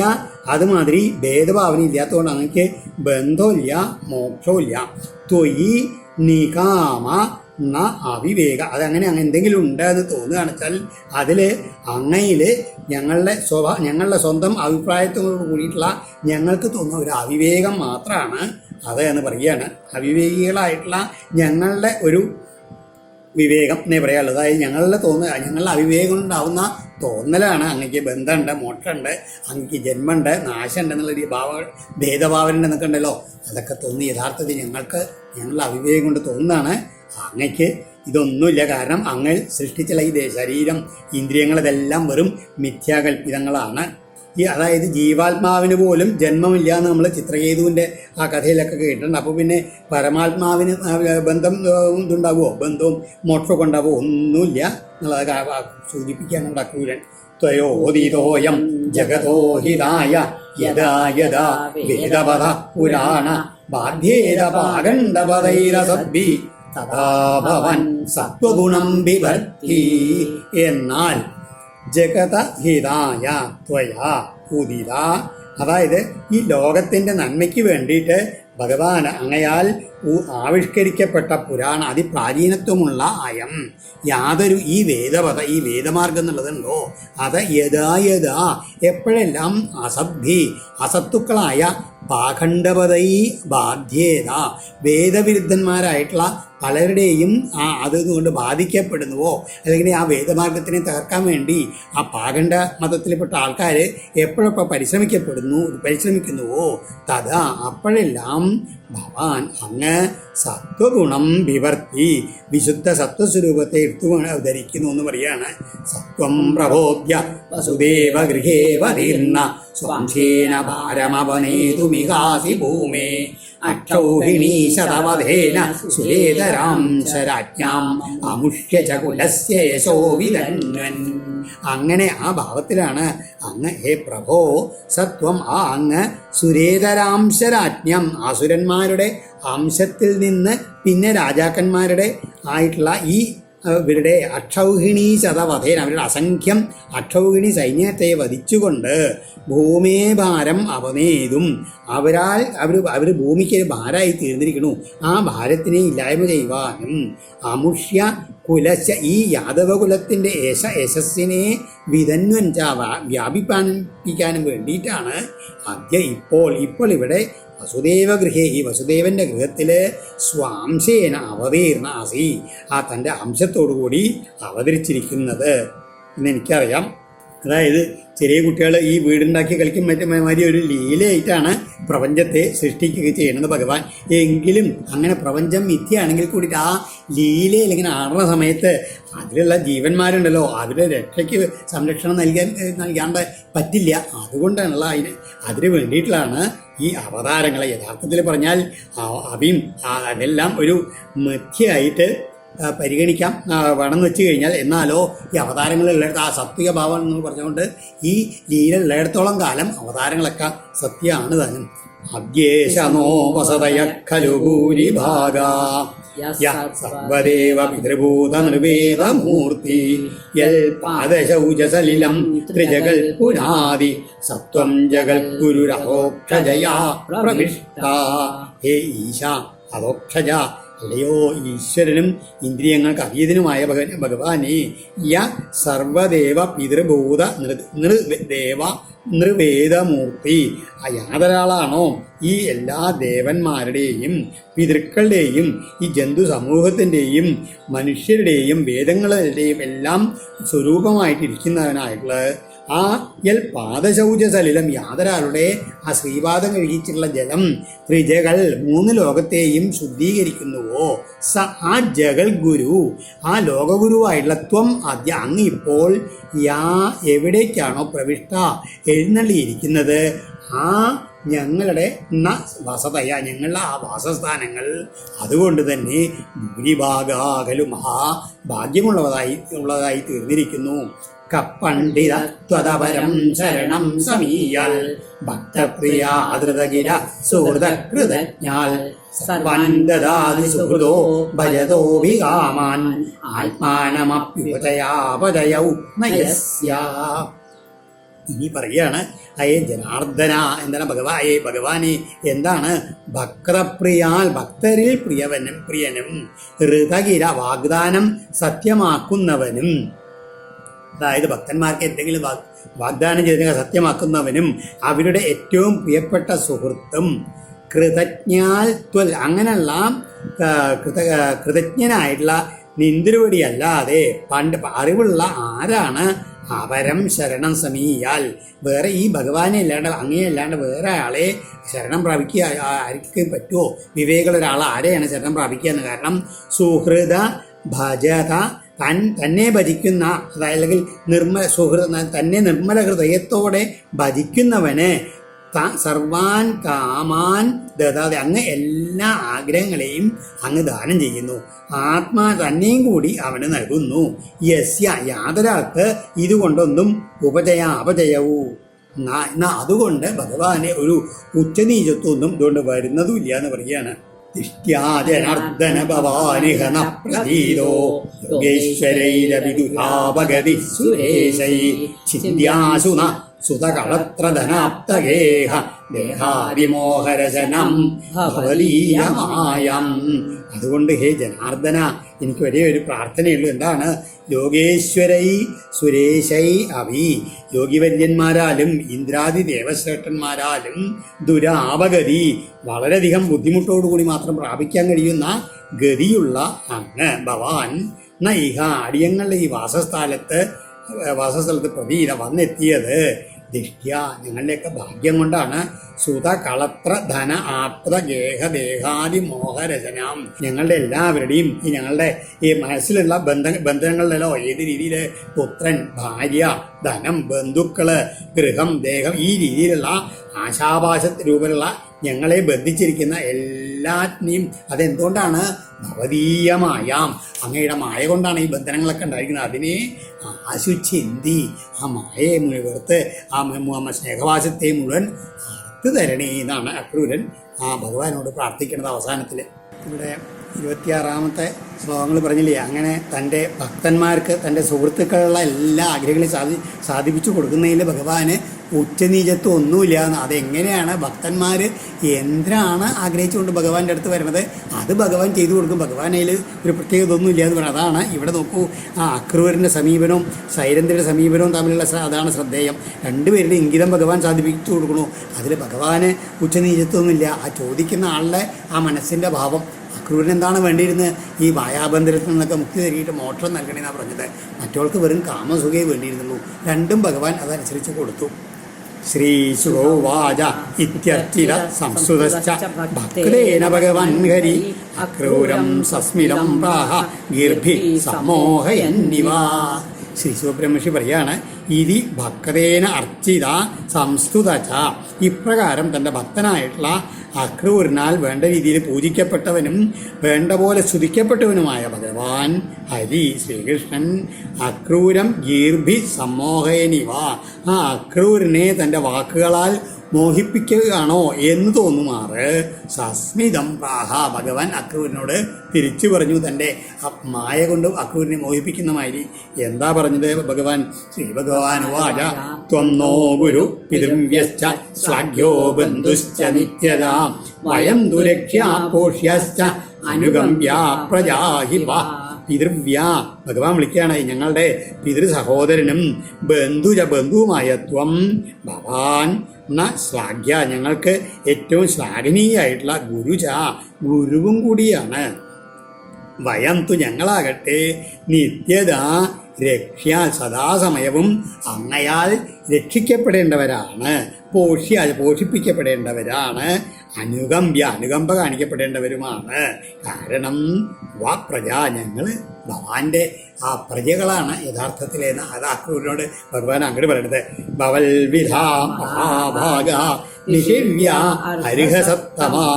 അതുമാതിരി ഭേദഭാവന ഇല്ലാത്തതുകൊണ്ട് അങ്ങയ്ക്ക് ബന്ധമില്ല, മോക്ഷമില്ല. ത്വയി നികാമ ന അവിവേക. അതങ്ങനെ എന്തെങ്കിലും ഉണ്ടെന്ന് തോന്നുകയാണെന്ന് വെച്ചാൽ അതിൽ അങ്ങയിൽ ഞങ്ങളുടെ സ്വന്തം അഭിപ്രായത്തോട് കൂടിയിട്ടുള്ള ഞങ്ങൾക്ക് തോന്നുന്ന ഒരു അവിവേകം മാത്രമാണ് അത് എന്ന് പറയുകയാണ്. അവിവേകികളായിട്ടുള്ള ഞങ്ങളുടെ ഒരു വിവേകം എന്നേ പറയാനുള്ളൂ. അതായത് ഞങ്ങളുടെ അവിവേകം ഉണ്ടാവുന്ന തോന്നലാണ് അങ്ങക്ക് ബന്ധമുണ്ട്, മോക്ഷമുണ്ട്, അങ്ങക്ക് ജന്മമുണ്ട്, നാശമുണ്ട് എന്നുള്ള ഭേദഭാവനുണ്ടെന്നൊക്കെ ഉണ്ടല്ലോ. അതൊക്കെ തോന്നി യഥാർത്ഥത്തിൽ ഞങ്ങളുടെ അവിവേകം കൊണ്ട് തോന്നുന്നതാണ്. അങ്ങക്ക് ഇതൊന്നുമില്ല. കാരണം അങ്ങ് സൃഷ്ടിച്ചുള്ള ഈ ശരീരം, ഇന്ദ്രിയങ്ങൾ ഇതെല്ലാം വെറും മിഥ്യാകൽപ്പിതങ്ങളാണ്. അതായത് ജീവാത്മാവിന് പോലും ജന്മമില്ല എന്ന് നമ്മൾ ചിത്രകേതുവിൻ്റെ ആ കഥയിലൊക്കെ കേട്ടിട്ടുണ്ട്. അപ്പോൾ പിന്നെ പരമാത്മാവിന് ബന്ധം ഇതുണ്ടാവുമോ? ബന്ധവും മോക്ഷമൊക്കെ ഉണ്ടാവുമോ? ഒന്നുമില്ല എന്നുള്ളത് സൂചിപ്പിക്കാനുണ്ട് അക്രൂരൻ. ത്വയോദിതോയം ജഗതോഹിതായ യദാ യദാ വേദപദ പുരാണ ബാധ്യേത പാകണ്ഡപദൈരസദ്ഭി തഥാ ഭവൻ സത്വഗുണം ബിഭർത്തി. എന്നാൽ ജഗതഹിതായ ത്വയാ ഉദിത, അതായത് ഈ ലോകത്തിൻ്റെ നന്മയ്ക്ക് വേണ്ടിയിട്ട് ഭഗവാൻ അങ്ങയാൽ ആവിഷ്കരിക്കപ്പെട്ട പുരാണ അതിപ്രാചീനത്വമുള്ള അയം യാതൊരു ഈ വേദമാർഗം എന്നുള്ളതുണ്ടോ അത് യഥാ എപ്പോഴെല്ലാം അസത്തുക്കളായ പാഖണ്ഡപതൈ ബാധ്യേത വേദവിരുദ്ധന്മാരായിട്ടുള്ള പലരുടെയും അതുകൊണ്ട് ബാധിക്കപ്പെടുന്നുവോ, അല്ലെങ്കിൽ ആ വേദമാർഗത്തിനെ തകർക്കാൻ വേണ്ടി ആ പാഖണ്ഡ മതത്തിൽപ്പെട്ട ആൾക്കാർ എപ്പോഴൊക്കെ പരിശ്രമിക്കുന്നുവോ തഥാ അപ്പോഴെല്ലാം ഭവാൻ അങ്ങ് സത്വഗുണം വിവർത്തി വിശുദ്ധ സത്വസ്വരൂപത്തെ എടുത്തു അവതരിക്കുന്നു എന്ന് പറയാണ്. സത്വം പ്രബോധ്യ വസുദേവ ഗൃഹേവതീർണ സ്വാംശേന ഭാരമവനേതുമികാസി ഭൂമേ അക്ഷൗഹിണീ ശതവധേന സുരേതരാം ശരാജ്ഞാം അമുഷ്യ ചകുലസ്യ യശോ വിധന്വൻ. അങ്ങനെ ആ ഭാവത്തിലാണ് അങ്ങ് ഹേ പ്രഭോ സത്വം അങ്ങ് സുരേതരാംശരാജ്ഞം അസുരന്മാരുടെ അംശത്തിൽ നിന്ന് പിന്നെ രാജാക്കന്മാരുടെ ആയിട്ടുള്ള ഇവരുടെ അക്ഷൗഹിണി ശതവധേന അവരുടെ അസംഖ്യം അക്ഷൗഹിണി സൈന്യത്തെ വധിച്ചുകൊണ്ട് ഭൂമേഭാരം അവനേതും അവർ ഭൂമിക്ക് ഭാരമായി തീർന്നിരിക്കണു. ആ ഭാരത്തിനെ ഇല്ലായ്മ ചെയ്യുവാനും അമുഷ്യ കുലശ ഈ യാദവകുലത്തിൻ്റെ യശസ്സിനെ വ്യാപിപ്പിക്കാനും വേണ്ടിയിട്ടാണ് ഇപ്പോൾ ഇവിടെ വസുദേവ ഗൃഹേ ഈ വസുദേവൻ്റെ ഗൃഹത്തിൽ സ്വാംശേന അവതീർണ ആസി തൻ്റെ അംശത്തോടുകൂടി അവതരിച്ചിരിക്കുന്നത് എന്നെനിക്കറിയാം. അതായത് ചെറിയ കുട്ടികൾ ഈ വീടുണ്ടാക്കി കളിക്കും മാതിരി ഒരു ലീലയായിട്ടാണ് പ്രപഞ്ചത്തെ സൃഷ്ടിക്കുക ചെയ്യുന്നത് ഭഗവാൻ. എങ്കിലും അങ്ങനെ പ്രപഞ്ചം മിഥ്യയാണെങ്കിൽ കൂടിയിട്ട് ആ ലീലയിൽ ഇങ്ങനെ ആടുന്ന സമയത്ത് അതിലുള്ള ജീവന്മാരുണ്ടല്ലോ അവരുടെ രക്ഷയ്ക്ക് സംരക്ഷണം നൽകാണ്ട് പറ്റില്ല. അതുകൊണ്ടാണുള്ള അതിന് വേണ്ടിയിട്ടുള്ളതാണ് ഈ അവതാരങ്ങളെ. യഥാർത്ഥത്തിൽ പറഞ്ഞാൽ അതെല്ലാം ഒരു മിഥ്യയായിട്ട് പരിഗണിക്കാം വേണമെന്ന് വെച്ച് കഴിഞ്ഞാൽ. എന്നാലോ ഈ അവതാരങ്ങളുള്ളിടത്ത് ആ സത്വിക ഭാവം എന്ന് പറഞ്ഞുകൊണ്ട് ഈ ലീല ഉള്ളിടത്തോളം കാലം അവതാരങ്ങളൊക്കെ സത്യമാണ് താനും. അദ്യേശനോ വസതയ ഖലു ഭൂരിഭാഗ സർവദേവ പിതൃഭൂത നിർവേദമൂർത്തി യൽ പാദശൗചസലിലം ത്രിജഗൽ പുനാദി സത്വം ജഗൽ ഗുരുരഹോക്ഷജയാ പ്രവിഷ്ട. ഹേ ഈശ അധോക്ഷജ, അല്ലയോ ഈശ്വരനും ഇന്ദ്രിയങ്ങൾക്ക് അതീതനുമായ ഭഗവാനെ, യ സർവദേവ പിതൃഭൂത നിർദേവ നിർവേദമൂർത്തി, യാതൊരാളാണോ ഈ എല്ലാ ദേവന്മാരുടെയും പിതൃക്കളുടെയും ഈ ജന്തു സമൂഹത്തിൻ്റെയും മനുഷ്യരുടെയും വേദങ്ങളുടെയും എല്ലാം സ്വരൂപമായിട്ടിരിക്കുന്നവനായിട്ടുള്ള ആ യൽ പാദശൗചസലിലം, യാതൊരാളുടെ ആ ശ്രീപാദം കഴുകിയിട്ടുള്ള ജലം ത്രിജകൾ 3 ലോകത്തെയും ശുദ്ധീകരിക്കുന്നുവോ, സ ആ ജഗൽ ഗുരു, ആ ലോകഗുരുവായിട്ടുള്ള ത്വം ആദ്യ, അങ്ങ് ഇപ്പോൾ എവിടേക്കാണോ പ്രവിഷ്ട എഴുന്നള്ളിയിരിക്കുന്നത്, ആ ഞങ്ങളുടെ വസതയ, ഞങ്ങളുടെ ആ വാസസ്ഥാനങ്ങൾ അതുകൊണ്ട് തന്നെ ഭൂരിഭാഗാകലു മഹാഭാഗ്യമുള്ളതായി തീർന്നിരിക്കുന്നു. കപ്പണ്ഡിതത്വതപരം ശരണം സമീയാൽ ഭക്തപ്രിയാധൃതഗിര സുഹൃതകൃതജ്ഞാൽ സർവാനന്ദദാതി സുഹൃദോ ഭജതോ വികാമാൻ ആത്മാനമപ്യുപതയാപതയൗ നയസ്യ. ഇനി പറയുകയാണ്, അയേ ജനാർദ്ദന, എന്താണ് ഭഗവാനെ എന്താണ് ഭക്തപ്രിയാൽ, ഭക്തരിൽ പ്രിയനും ഹൃതഗിര, വാഗ്ദാനം സത്യമാക്കുന്നവനും, അതായത് ഭക്തന്മാർക്ക് എന്തെങ്കിലും വാഗ്ദാനം ചെയ്ത സത്യമാക്കുന്നവനും അവരുടെ ഏറ്റവും പ്രിയപ്പെട്ട സുഹൃത്തും, കൃതജ്ഞാൽ ത്വൽ, അങ്ങനെയുള്ള കൃതജ്ഞനായിട്ടുള്ള നിന്തിരുവടി അല്ലാതെ പണ്ട് അറിവുള്ള ആരാണ് അപരം ശരണം സമീയാൽ, വേറെ ഈ ഭഗവാനെ അല്ലാണ്ട് അങ്ങനെയല്ലാണ്ട് വേറെ ആളെ ശരണം പ്രാപിക്കുക ആർക്കും പറ്റുമോ? വിവേകളൊരാൾ ആരെയാണ് ശരണം പ്രാപിക്കുക എന്ന്? കാരണം സുഹൃത ഭജത, തന്നെ ഭജിക്കുന്ന, അതായത് അല്ലെങ്കിൽ തന്നെ നിർമ്മല ഹൃദയത്തോടെ ഭജിക്കുന്നവന് സർവാൻ കാമാൻ ദദാതെ, അങ്ങ് എല്ലാ ആഗ്രഹങ്ങളെയും അങ്ങ് ദാനം ചെയ്യുന്നു, ആത്മാ തന്നെയും കൂടി അവന് നൽകുന്നു. യസ്യ, യാതൊരാൾക്ക് ഇതുകൊണ്ടൊന്നും അപജയവും, എന്നാ അതുകൊണ്ട് ഭഗവാനെ ഒരു ഉച്ചനീചത്വമൊന്നും ഇതുകൊണ്ട് വരുന്നതുമില്ല എന്ന് പറയുകയാണ്. ജനാർദ്ദന ഭവാനിഹന പ്രതീതോ യോഗേശ്വരൈരവിദുരാപഗതി സുരേശൈ ചിന്യാസുന സുതകളത്രധനാപ്തഗേഹ ദേഹാദിമോഹരശനം ഭവലീയമായം. അതുകൊണ്ട് ഹേ ജനാർദ്ദന, എനിക്ക് ഒരേ ഒരു പ്രാർത്ഥനയുള്ളൂ. എന്താണ്? യോഗേശ്വരൈ സുരേശൈ അഭി, യോഗിവര്യന്മാരാലും ഇന്ദ്രാദി ദേവശ്രേഷ്ഠന്മാരാലും ദുരാപഗതി, വളരെയധികം ബുദ്ധിമുട്ടോടുകൂടി മാത്രം പ്രാപിക്കാൻ കഴിയുന്ന ഗതിയുള്ള അങ്ങ് ഭവാൻ നൈഹ, അടിയങ്ങളുടെ ഈ വാസസ്ഥലത്ത് പ്രതീത വന്നെത്തിയത് ദിഷ്ട്യ, ഞങ്ങളുടെയൊക്കെ ഭാഗ്യം കൊണ്ടാണ്. സുത കളത്ര ധന ആപ്ത ഗേഹ ദേഹാദി മോഹരചനാം, ഞങ്ങളുടെ എല്ലാവരുടെയും ഈ ഞങ്ങളുടെ ഈ മനസ്സിലുള്ള ബന്ധങ്ങളിലോ ഏത് രീതിയിൽ പുത്രൻ, ഭാര്യ, ധനം, ബന്ധുക്കള്, ഗൃഹം, ദേഹം, ഈ രീതിയിലുള്ള ആശാപാശ രൂപത്തിലുള്ള ഞങ്ങളെ ബന്ധിച്ചിരിക്കുന്ന എല്ലാറ്റിനെയും അതെന്തുകൊണ്ടാണ്? ഭവതീയമായാം, അങ്ങയുടെ മായ കൊണ്ടാണ് ഈ ബന്ധനങ്ങളൊക്കെ ഉണ്ടായിരിക്കുന്നത്. അതിനെ ആശുചിന്തി, ആ മായയെ മുഴുവത്ത് ആ സ്നേഹവാസത്തെ മുഴുവൻ അറുത്ത് തരണേ എന്നാണ് അക്രൂരൻ ആ ഭഗവാനോട് പ്രാർത്ഥിക്കുന്നത്. അവസാനത്തിൽ ഇവിടെ 26ാമത്തെ ശ്ലോകങ്ങൾ പറഞ്ഞില്ലേ, അങ്ങനെ തൻ്റെ ഭക്തന്മാർക്ക് തൻ്റെ സുഹൃത്തുക്കളുള്ള എല്ലാ ആഗ്രഹങ്ങളും സാധിപ്പിച്ചു കൊടുക്കുന്നതിൽ ഭഗവാന് ഉച്ചനീചത്വം ഒന്നുമില്ല. അതെങ്ങനെയാണ് ഭക്തന്മാർ എന്തിനാണ് ആഗ്രഹിച്ചുകൊണ്ട് ഭഗവാന്റെ അടുത്ത് വരുന്നത് അത് ഭഗവാൻ ചെയ്തു കൊടുക്കും. ഭഗവാനയിൽ ഒരു പ്രത്യേകത ഒന്നുമില്ല എന്ന് പറയുന്നത്. അതാണ് ഇവിടെ നോക്കൂ, ആ അക്രൂരൻ്റെ സമീപനവും സൈരന്ധ്രയുടെ സമീപനവും തമ്മിലുള്ള അതാണ് ശ്രദ്ധേയം. രണ്ടുപേരുടെ ഇംഗിതം ഭഗവാൻ സാധിപ്പിച്ചു കൊടുക്കണു. അതിൽ ഭഗവാന് ഉച്ചനീചത്വമൊന്നുമില്ല. ആ ചോദിക്കുന്ന ആളുടെ ആ മനസ്സിൻ്റെ ഭാവം. അക്രൂരൻ എന്താണ് വേണ്ടിയിരുന്നത്? ഈ മായാബന്ധനത്തിൽ നിന്നൊക്കെ മുക്തി തരിയിട്ട് മോക്ഷം നൽകണമെന്നാണ് പറഞ്ഞത്. മറ്റവൾക്ക് വെറും കാമസുഖേ വേണ്ടിയിരുന്നുള്ളൂ. രണ്ടും ഭഗവാൻ അതനുസരിച്ച് കൊടുത്തു. ശ്രീശുഗോവാച ഇത്യർച്ചിത സംസ്കൃതശ്ച ഭക്തേന ഭഗവൻ ഹരി അക്രൂരം സസ്മിരം പ്രാഹ ഗീർഭി സമ്മോഹയന്നിവ. ശ്രീ ശിവബ്രഹ്മർഷി പറയാണ്, ഇതി ഭക്തേന അർച്ചിത സംസ്തുത ച. ഇപ്രകാരം തൻ്റെ ഭക്തനായിട്ടുള്ള അക്രൂരനാൽ വേണ്ട രീതിയിൽ പൂജിക്കപ്പെട്ടവനും വേണ്ട പോലെ സ്തുതിക്കപ്പെട്ടവനുമായ ഭഗവാൻ ഹരി ശ്രീകൃഷ്ണൻ അക്രൂരം ഗീർഭി സമ്മോഹയനിവ, ആ അക്രൂരനെ തൻ്റെ വാക്കുകളാൽ മോഹിപ്പിക്കുകയാണോ എന്ന് തോന്നുമാറ് സസ്മിതം പ്രാഹ, ഭഗവാൻ അക്രൂരനോട് തിരിച്ചു പറഞ്ഞു. തൻ്റെ മായ കൊണ്ട് അക്രൂരനെ മോഹിപ്പിക്കുന്ന മാതിരി എന്താ പറഞ്ഞത് ഭഗവാൻ? ശ്രീ ഭഗവാൻ വാച ത്വം നോ ഗുരു പിതൃവ്യശ്ച ശ്ലാഘ്യോ ബന്ധുശ്ച നിത്യതാ വയം ദുരക്ഷ്യാ പോഷ്യശ്ച അനുഗമ്യാ പ്രജാഹിവ. പിതൃവ്യ, ഭഗവാൻ വിളിക്കുകയാണ്, ഞങ്ങളുടെ പിതൃ സഹോദരനും ബന്ധുവുമായ ത്വം ഭവാൻ ന ശ്ലാഘ്യ, ഞങ്ങൾക്ക് ഏറ്റവും ശ്ലാഘനീയായിട്ടുള്ള ഗുരുച, ഗുരുവും കൂടിയാണ്. വയം തു, ഞങ്ങളാകട്ടെ നിത്യത രക്ഷ്യ, സദാസമയവും അങ്ങയാൽ രക്ഷിക്കപ്പെടേണ്ടവരാണ്, പോഷിപ്പിക്കപ്പെടേണ്ടവരാണ്, അനുകമ്പ കാണിക്കപ്പെടേണ്ടവരുമാണ്. കാരണം വാ പ്രജ, ഞങ്ങൾ ഭഗവാന്റെ ആ പ്രജകളാണ് യഥാർത്ഥത്തിലെന്ന് അത് അക്രൂരനോട് ഭഗവാൻ അങ്ങോട്ട് പറയുന്നത്. ഭവൽവിധ മഹാഭാഗ നിഷിവ്യ അരിഹസത്തമാ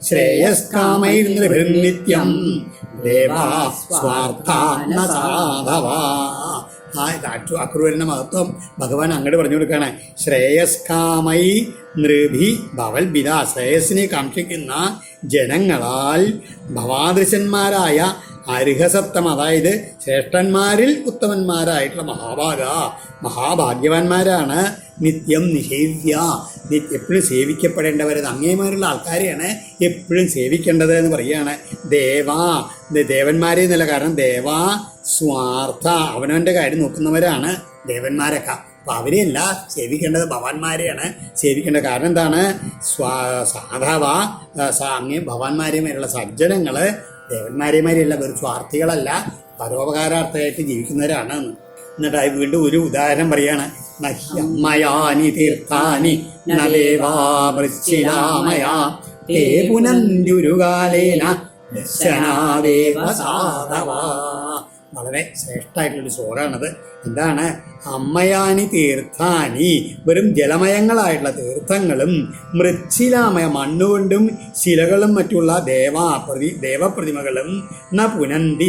ശ്രേയസ്കാമൈർനിത്യം ദേവാ സ്വാർത്ഥാന സാധവാ. ആ അക്രൂരന്റെ മഹത്വം ഭഗവാൻ അങ്ങോട്ട് പറഞ്ഞു കൊടുക്കുകയാണ്. ശ്രേയസ്കാമൈ നൃഭി ഭവൽവിധ, ശ്രേയസ്സിനെ കാക്ഷിക്കുന്ന ജനങ്ങളാൽ ഭവാദൃശന്മാരായ അർഹസത്തം, അതായത് ശ്രേഷ്ഠന്മാരിൽ ഉത്തമന്മാരായിട്ടുള്ള മഹാഭാഗ്യവാന്മാരാണ് നിത്യം നിഷേവ്യ, എപ്പോഴും സേവിക്കപ്പെടേണ്ടവരത് അങ്ങേമാരുള്ള ആൾക്കാരെയാണ് എപ്പോഴും സേവിക്കേണ്ടത് എന്ന് പറയുകയാണ്. ദേവന്മാരെ എന്നല്ല, കാരണം ദേവാ സ്വാർത്ഥ, അവനവൻ്റെ കാര്യം നോക്കുന്നവരാണ് ദേവന്മാരൊക്കെ. അപ്പം അവരെയല്ല സേവിക്കേണ്ടത്, ഭവാന്മാരെയാണ് സേവിക്കേണ്ടത്. കാരണം എന്താണ്? സാധവ, അങ്ങേ ഭവാന്മാരെയുമാരുള്ള സജ്ജനങ്ങൾ ദേവന്മാരെമാരെയല്ല, വെറും സ്വാർത്ഥികളല്ല, പരോപകാരാർത്ഥമായിട്ട് ജീവിക്കുന്നവരാണ്. എന്നിട്ട് വീണ്ടും ഒരു ഉദാഹരണം പറയാണ്. നഹ്യമ്മയാനി തീർത്ഥാനി നദേവാമൃശ്ചിരാമയാ തേ പുനന്ത്യുരുകാലേന ദർശനാദേവ സാധവാ. വളരെ ശ്രേഷ്ഠമായിട്ടുള്ളൊരു ശ്ലോകമാണത്. എന്താണ്? അമ്മയാനി തീർത്ഥാനി, വെറും ജലമയങ്ങളായിട്ടുള്ള തീർത്ഥങ്ങളും മൃച്ഛിലാമയ, മണ്ണുകൊണ്ടും ശിലകളും മറ്റുള്ള ദേവപ്രതിമകളും ന പുനന്തി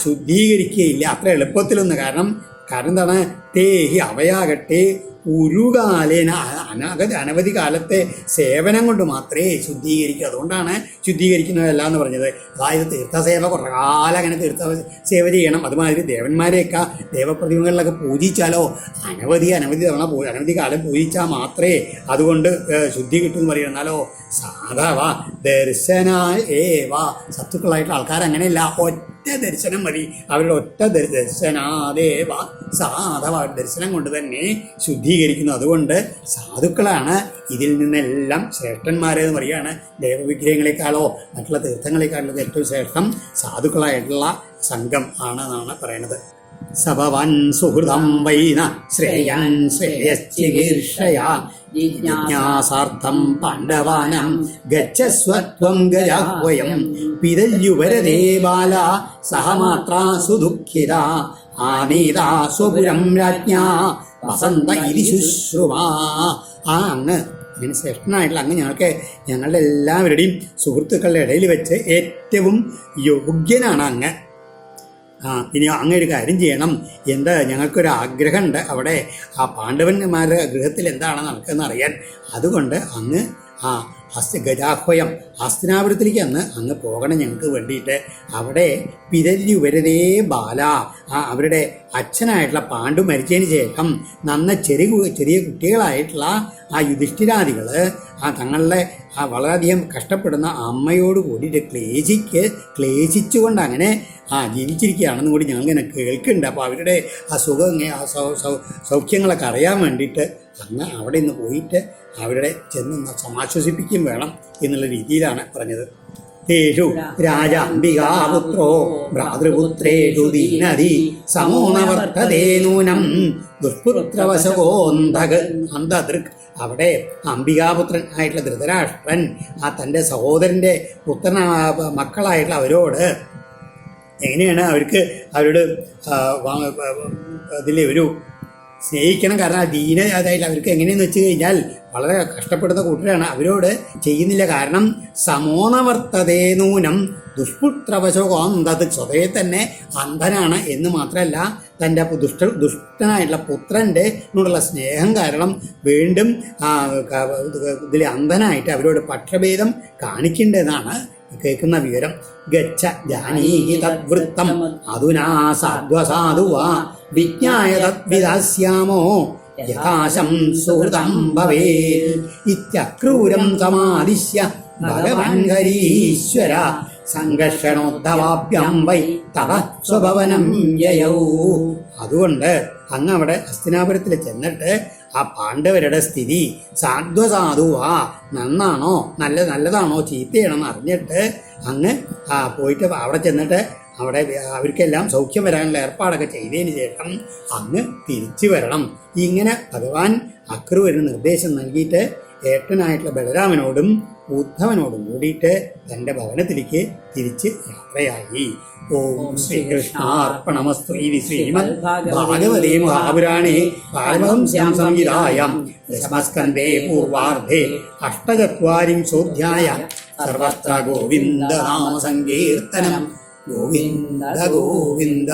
ശുദ്ധീകരിക്കുകയില്ല അത്ര എളുപ്പത്തിലൊന്ന്. കാരണം എന്താണ്? തേഹി, അവയാകട്ടെ ഉരുകാലേന, അനവധി കാലത്തെ സേവനം കൊണ്ട് മാത്രമേ ശുദ്ധീകരിക്കൂ. അതുകൊണ്ടാണ് ശുദ്ധീകരിക്കുന്നതല്ല എന്ന് പറഞ്ഞത്. അതായത് തീർത്ഥസേവ കുറേ കാലം അങ്ങനെ തീർത്ഥസേവ ചെയ്യണം. അതുമാതിരി ദേവന്മാരെയൊക്കെ ദേവപ്രതിമകളിലൊക്കെ പൂജിച്ചാലോ അനവധി തവണ അനവധി കാലം പൂജിച്ചാൽ മാത്രമേ അതുകൊണ്ട് ശുദ്ധി കിട്ടും എന്ന് പറയുന്നാലോ സാധവ ദർശനാൽ ഏവ, സത്തുക്കളായിട്ടുള്ള ആൾക്കാർ അങ്ങനെയല്ല, ഒറ്റ ദർശനം മതി. അവരുടെ ഒറ്റ ദർശനാദേവ സാധവ, ദർശനം കൊണ്ട് തന്നെ ശുദ്ധീകരിക്കുന്നു. അതുകൊണ്ട് സാധുക്കളാണ് ഇതിൽ നിന്നെല്ലാം ശ്രേഷ്ഠന്മാരെന്ന് പറയുകയാണ്. ദേവവിഗ്രഹങ്ങളെക്കാളോ മറ്റുള്ള തീർത്ഥങ്ങളെക്കാളും ഏറ്റവും ശ്രേഷ്ഠം സാധുക്കളായിട്ടുള്ള സംഘം ആണെന്നാണ് പറയുന്നത്. സഭവൻ സുഹൃതം വൈന ശ്രേയൻ ശ്രേയശ്ചികീർഷയാ ജിജ്ഞാസാർത്ഥം പാണ്ഡവാനം ഗച്ഛസ്വത്വം ഗജാഹ്വയം പിതല്യുവരദേ ബാല സഹമാത്രാ സുദുഃഖിത ആനീതാ സ്വപുരം രാജ്ഞാ വസന്ത ഇതി ശുശ്രുവാ. അങ്ങ് അങ്ങനെ ശ്രേഷ്ഠനായിട്ടുള്ള അങ്ങ് ഞങ്ങളുടെ എല്ലാവരുടെയും സുഹൃത്തുക്കളുടെ ഇടയിൽ വെച്ച് ഏറ്റവും യോഗ്യനാണ് അങ്ങ്. ഇനി അങ്ങ് ഒരു കാര്യം ചെയ്യണം. എന്താ, ഞങ്ങൾക്കൊരു ആഗ്രഹമുണ്ട് അവിടെ ആ പാണ്ഡവന്മാരുടെ ഗൃഹത്തിൽ എന്താണ് നടക്കുന്നതെന്ന് അറിയാൻ. അതുകൊണ്ട് അങ്ങ് ഗജാഹ്വയം ഹസ്തിനാപുരത്തിലേക്ക് അങ്ങ് പോകണം ഞങ്ങൾക്ക് വേണ്ടിയിട്ട്. അവിടെ പിതല്യുവരതേ ബാല, അവരുടെ അച്ഛനായിട്ടുള്ള പാണ്ഡു മരിച്ചതിന് ശേഷം ചെറിയ കുട്ടികളായിട്ടുള്ള ആ യുധിഷ്ഠിരാദികൾ തങ്ങളുടെ വളരെയധികം കഷ്ടപ്പെടുന്ന അമ്മയോട് കൂടിയിട്ട് ക്ലേശിച്ചുകൊണ്ട് അങ്ങനെ ജീവിച്ചിരിക്കുകയാണെന്നും കൂടി ഞങ്ങളിങ്ങനെ കേൾക്കുന്നുണ്ട്. അപ്പോൾ അവരുടെ ആ സുഖം സൗഖ്യങ്ങളൊക്കെ അറിയാൻ വേണ്ടിയിട്ട് അങ്ങ് അവിടെ നിന്ന് പോയിട്ട് അവരുടെ ചെന്ന് സമാശ്വസിപ്പിക്കുകയും വേണം എന്നുള്ള രീതിയിലാണ് പറഞ്ഞത്. തേഷു രാജാംബികാപുത്രോ ഭ്രാതൃപുത്രേഷു ദീനധി സമോ നവർത്തതേ നൂനം ദുഷ്പുത്രവശകോന്ധകൃക്. അവിടെ അംബികാപുത്രൻ ആയിട്ടുള്ള ധൃതരാഷ്ട്രൻ തൻ്റെ സഹോദരൻ്റെ മക്കളായിട്ടുള്ള അവരോട് എങ്ങനെയാണ് അവർക്ക് അവരോട് അതിൽ ഒരു സ്നേഹിക്കണം. കാരണം ദീന അതായത് അവർക്ക് എങ്ങനെയെന്ന് വെച്ച് കഴിഞ്ഞാൽ വളരെ കഷ്ടപ്പെടുന്ന കൂട്ടരാണ്. അവരോട് ചെയ്യുന്നില്ല. കാരണം സമോനവർത്തതേ നൂനം ദുഷ്പുത്രവശോകോന്തത് സ്വതയെ തന്നെ അന്ധനാണ് എന്ന് മാത്രമല്ല തൻ്റെ ദുഷ്ടനായിട്ടുള്ള പുത്രൻ്റെ നോടുള്ള സ്നേഹം കാരണം വീണ്ടും ഇതിൽ അന്ധനായിട്ട് അവരോട് പക്ഷഭേദം കാണിക്കേണ്ടതാണ് കേൾക്കുന്ന വിവരം. ഗച്ഛ ജാനീഹി തദ്വൃത്തം അധുനാ സാധ്വസാധുവാ വിജ്ഞായ തദ്വിദാസ്യാമോ യഥാശം സുഹൃതം ഭവേത് ഇത്യക്രൂരം സമാദിശ്യ ഭഗവാൻ ഹരീശ്വര സംഘർഷണോദ്ധവാഭ്യം വൈ തവ സ്വഭവനം യയൗ. അതുകൊണ്ട് അങ്ങ് അവിടെ ഹസ്തിനാപുരത്തിൽ ചെന്നിട്ട് ആ പാണ്ഡവരുടെ സ്ഥിതി സാധ്വസാധുവാ നന്നാണോ നല്ലതാണോ ചീത്തയാണെന്ന് അറിഞ്ഞിട്ട് അങ്ങ് പോയിട്ട് അവിടെ ചെന്നിട്ട് അവിടെ അവർക്കെല്ലാം സൗഖ്യം വരാനുള്ള ഏർപ്പാടൊക്കെ ചെയ്തതിന് ശേഷം അങ്ങ് തിരിച്ചു വരണം. ഇങ്ങനെ ഭഗവാൻ അക്രൂരന് നിർദ്ദേശം നൽകിയിട്ട് ഏട്ടനായിട്ടുള്ള ബലരാമനോടും ഉദ്ധവനോടും കൂടിയിട്ട് തൻ്റെ ഭവനത്തിലേക്ക് തിരിച്ച് യാത്രയായി. ഓം ശ്രീകൃഷ്ണാർപ്പണമസ്തു. ശ്രീമദ് ഭാഗവതേ മഹാപുരാണേ പാരമഹംസ്യാം സംഹിതായാം ദശമസ്കന്ധേ പൂർവാർദ്ധേ അഷ്ടചത്വാരിംശോऽധ്യായः സർവത്ര ഗോവിന്ദനാമ സങ്കീർത്തനം. ഗോവിന്ദ ഗോവിന്ദ.